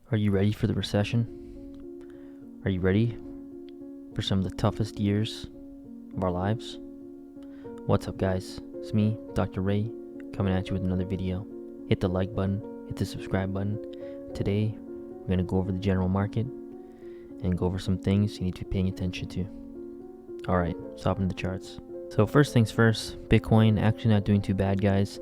Are you ready for the recession? Are you ready for some of the toughest years of our lives? What's up, guys? It's me, Dr. Ray, coming at you with another video. Hit the like button, hit the subscribe button. Today, we're going to go over the general market and go over some things you need to be paying attention to. Alright, let's hop into the charts. So first things first, Bitcoin actually not doing too bad, guys.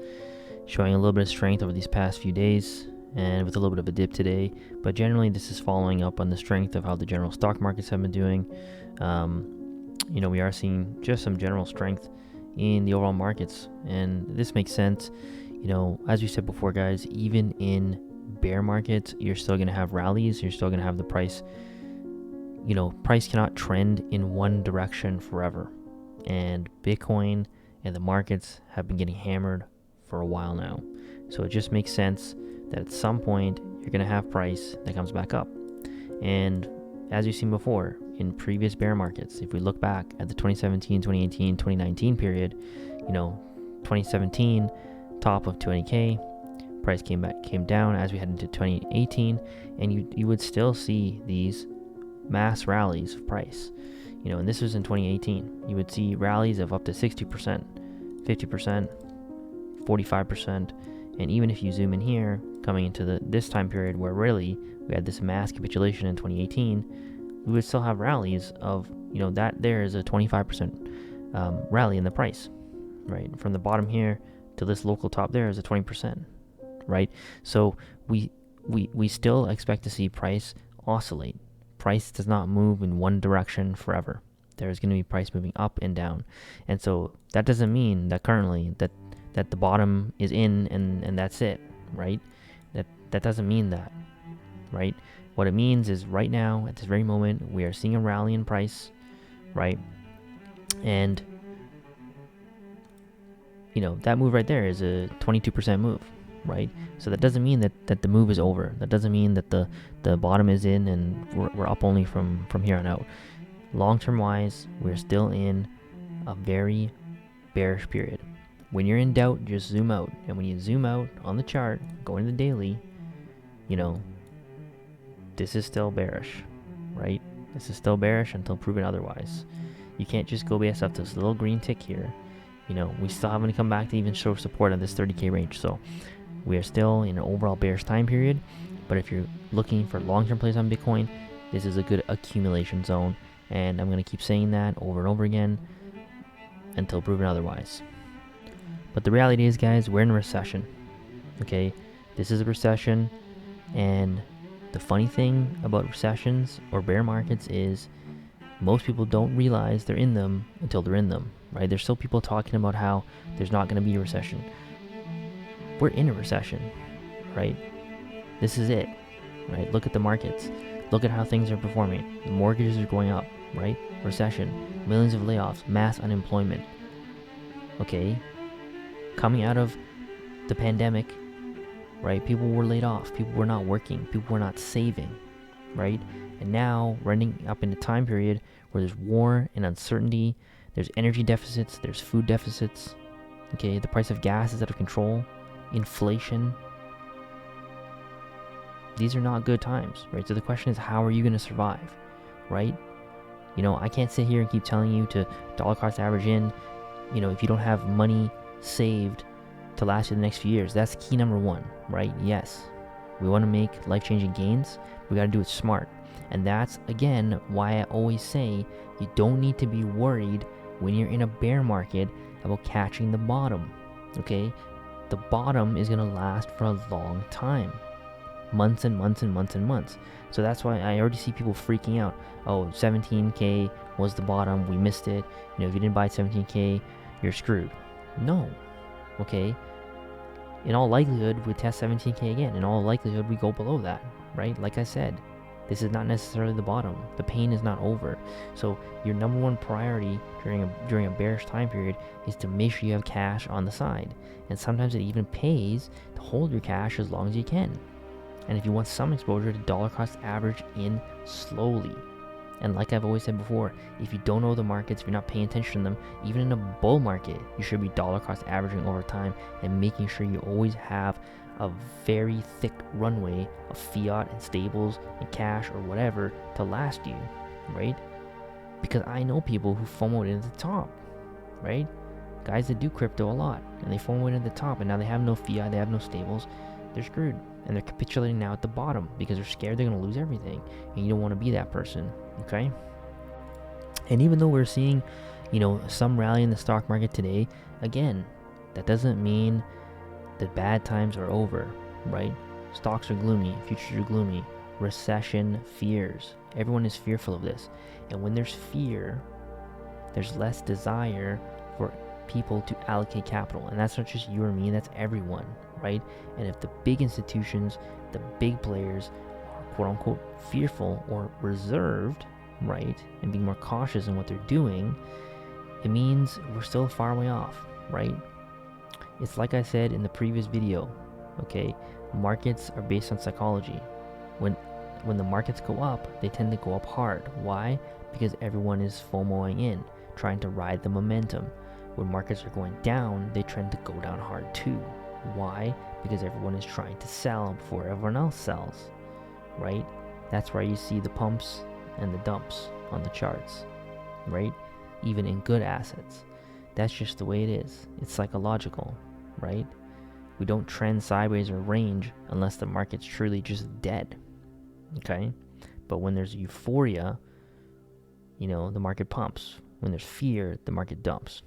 Showing a little bit of strength over these past few days, and with a little bit of a dip today, but generally this is following up on the strength of how the general stock markets have been doing. We are seeing just some general strength in the overall markets, and this makes sense. As we said before, guys, even in bear markets, you're still going to have rallies. You're still going to have the price. Price cannot trend in one direction forever, and Bitcoin and the markets have been getting hammered for a while now. So it just makes sense that at some point you're going to have price that comes back up. And as you've seen before in previous bear markets, if we look back at the 2017, 2018, 2019 period, 2017 top of 20k, price came down as we head into 2018, and you would still see these mass rallies of price. And this was in 2018. You would see rallies of up to 60%, 50%, 45%, and even if you zoom in here, coming into this time period where really we had this mass capitulation in 2018, we would still have rallies of, that there is a 25% rally in the price, right? From the bottom here to this local top there is a 20%, right? So we still expect to see price oscillate. Price does not move in one direction forever. There's going to be price moving up and down. And so that doesn't mean that currently that the bottom is in and that's it, right? That doesn't mean that, right? What it means is right now, at this very moment, we are seeing a rally in price, right? And, that move right there is a 22% move, right? So that doesn't mean that the move is over. That doesn't mean that the bottom is in and we're up only from here on out. Long-term wise, we're still in a very bearish period. When you're in doubt, just zoom out. And when you zoom out on the chart, go into the daily, this is still bearish, right? This is still bearish until proven otherwise. You can't just go based off this little green tick here. We still haven't come back to even show support on this 30k range. So we are still in an overall bearish time period. But if you're looking for long-term plays on Bitcoin, this is a good accumulation zone. And I'm going to keep saying that over and over again until proven otherwise. But the reality is, guys, we're in a recession, okay? This is a recession, and the funny thing about recessions or bear markets is most people don't realize they're in them until they're in them, right? There's still people talking about how there's not going to be a recession. We're in a recession, right? This is it, right? Look at the markets. Look at how things are performing. The mortgages are going up, right? Recession, millions of layoffs, mass unemployment, okay? Coming out of the pandemic, right? People were laid off. People were not working. People were not saving, right? And now we're ending up in a time period where there's war and uncertainty. There's energy deficits. There's food deficits. Okay, the price of gas is out of control. Inflation. These are not good times, right? So the question is, how are you going to survive, right? I can't sit here and keep telling you to dollar cost average in, if you don't have money saved to last you the next few years. That's key number one, right? Yes, we want to make life-changing gains. We got to do it smart. And that's, again, why I always say you don't need to be worried when you're in a bear market about catching the bottom, okay? The bottom is going to last for a long time. Months and months and months and months. So that's why I already see people freaking out. Oh, 17k was the bottom. We missed it. If you didn't buy 17k, you're screwed. No. Okay? In all likelihood, we test 17k again. In all likelihood, we go below that, right? Like I said, this is not necessarily the bottom. The pain is not over. So your number one priority during a bearish time period is to make sure you have cash on the side. And sometimes it even pays to hold your cash as long as you can. And if you want some exposure to dollar cost average in slowly. And like I've always said before, if you don't know the markets, if you're not paying attention to them, even in a bull market, you should be dollar cost averaging over time and making sure you always have a very thick runway of fiat and stables and cash or whatever to last you, right? Because I know people who FOMO'd into the top, right? Guys that do crypto a lot, and they FOMO'd into the top, and now they have no fiat, they have no stables, they're screwed. And they're capitulating now at the bottom because they're scared they're going to lose everything, and you don't want to be that person, okay? And even though we're seeing, some rally in the stock market today, again, that doesn't mean that bad times are over, right? Stocks are gloomy, futures are gloomy, recession fears. Everyone is fearful of this. And when there's fear, there's less desire for people to allocate capital. And that's not just you or me, that's everyone, right? And if the big institutions, the big players are quote unquote fearful or reserved, right, and being more cautious in what they're doing, it means we're still far way off, right? It's like I said in the previous video, okay? Markets are based on psychology. When the markets go up, they tend to go up hard. Why? Because everyone is FOMOing in, trying to ride the momentum. When markets are going down, they tend to go down hard too. Why? Because everyone is trying to sell before everyone else sells, right? That's why you see the pumps and the dumps on the charts, right? Even in good assets. That's just the way it is. It's psychological, right? We don't trend sideways or range unless the market's truly just dead, okay? But when there's euphoria, the market pumps. When there's fear, the market dumps.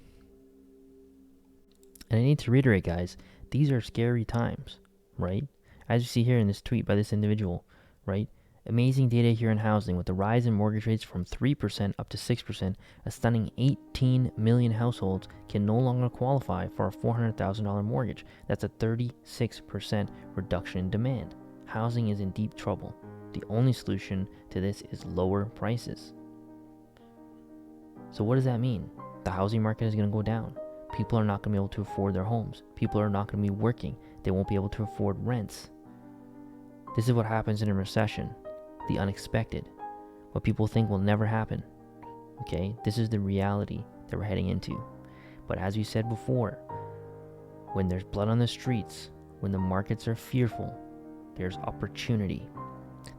And I need to reiterate, guys, these are scary times, right? As you see here in this tweet by this individual, right? Amazing data here in housing with the rise in mortgage rates from 3% up to 6%. A stunning 18 million households can no longer qualify for a $400,000 mortgage. That's a 36% reduction in demand. Housing is in deep trouble. The only solution to this is lower prices. So what does that mean? The housing market is going to go down. People are not going to be able to afford their homes. People are not going to be working. They won't be able to afford rents. This is what happens in a recession. The unexpected. What people think will never happen. Okay? This is the reality that we're heading into. But as we said before, when there's blood on the streets, when the markets are fearful, there's opportunity.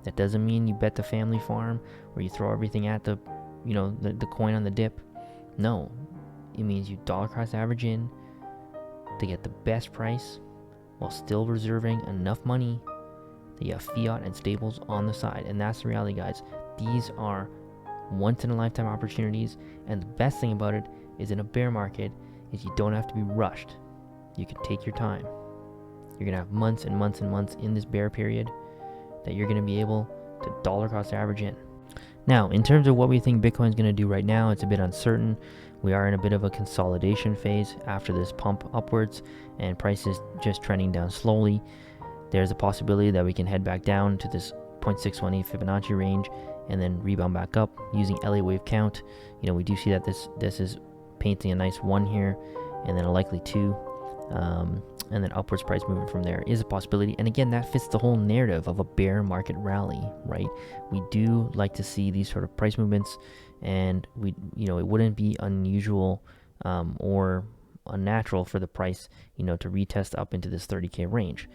That doesn't mean you bet the family farm or you throw everything at the coin on the dip. No. It means you dollar cost average in to get the best price while still reserving enough money that you have fiat and stables on the side. And that's the reality, guys. These are once in a lifetime opportunities, and the best thing about it is in a bear market is you don't have to be rushed. You can take your time. You're gonna have months and months and months in this bear period that you're gonna be able to dollar cost average in. Now, in terms of what we think Bitcoin is going to do right now, it's a bit uncertain. We are in a bit of a consolidation phase after this pump upwards and prices just trending down slowly. There's a possibility that we can head back down to this 0.618 Fibonacci range and then rebound back up using LA wave count. We do see that this is painting a nice 1 here and then a likely 2. And then upwards price movement from there is a possibility. And again, that fits the whole narrative of a bear market rally, right? We do like to see these sort of price movements, and it wouldn't be unusual or unnatural for the price, to retest up into this 30K range.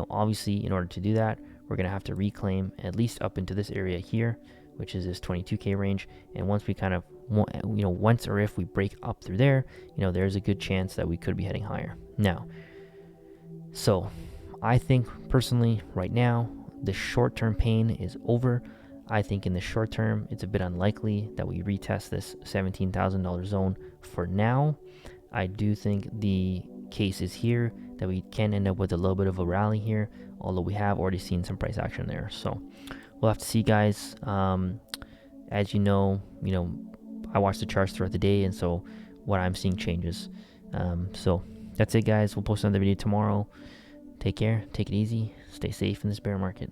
Obviously, in order to do that, we're going to have to reclaim at least up into this area here, which is this 22K range. And once we kind of, once or if we break up through there, there's a good chance that we could be heading higher. Now, so I think personally right now, the short-term pain is over. I think in the short term, it's a bit unlikely that we retest this $17,000 zone for now. I do think the case is here that we can end up with a little bit of a rally here, although we have already seen some price action there. So we'll have to see, guys. As you know, I watch the charts throughout the day, and so what I'm seeing changes. So that's it, guys. We'll post another video tomorrow. Take care, take it easy, stay safe in this bear market.